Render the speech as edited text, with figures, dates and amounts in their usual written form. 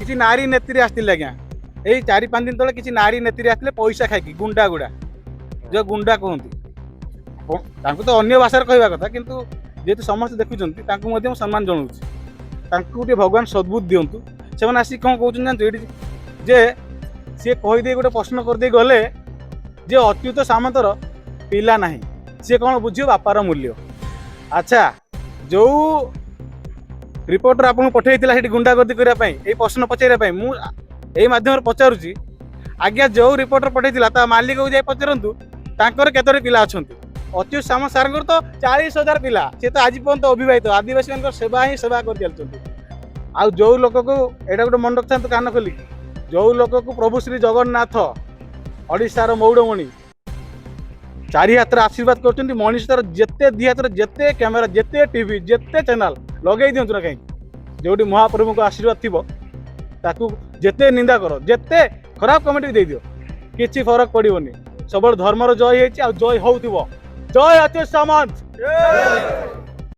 किसी नारी नेत्री आसते आज्ञा यही 4-5 दिन तले किसी नारी नेत्री आसते पैसा खाई गुंडा गुड़ा जो गुंडा कहते तो अन्य भाषा कहवा कथा किंतु जेहेतु समस्त देखुं सम्मान जनाऊँ गोटे भगवान सद्बुद्ध दिंतु से आसिक कौन कौन जानते जे सी कहीदे गोटे प्रश्न करदे गले जे अच्युत सामंतर पिला ना सी कौन बुझे बापार मूल्य। अच्छा जो रिपोर्टर आपको पठे गुंडागर्दी करने ये प्रश्न पचारे मुझे मध्यम पचारुची आज्ञा जो रिपोर्टर पठे मालिक को जाए पचारतु तांकर केतरे पिला अच्छा अच्युत सामंत सार तो 40,000 पिला सी तो आज पर्यंत अविवाहित आदिवासी सेवा ही सेवा कर चलते आ जो लोक को एटा गोटे मन रखता कान खोली जो लोक को प्रभु श्री जगन्नाथ ओडिशार मौड़मणि 4 हाथ आशीर्वाद कर मनीषर जिते 2 हाथ जिते कैमेरा जिते टीवी जिते चैनल लगे दिंतु ना कहीं जो महाप्रभु को आशीर्वाद थी ताकू जिते निंदा कर जिते खराब कमेंट भी दे दियो किसी फरक पड़ोनी सब धर्मर जय हो जय हो जय अच्युत सामंत।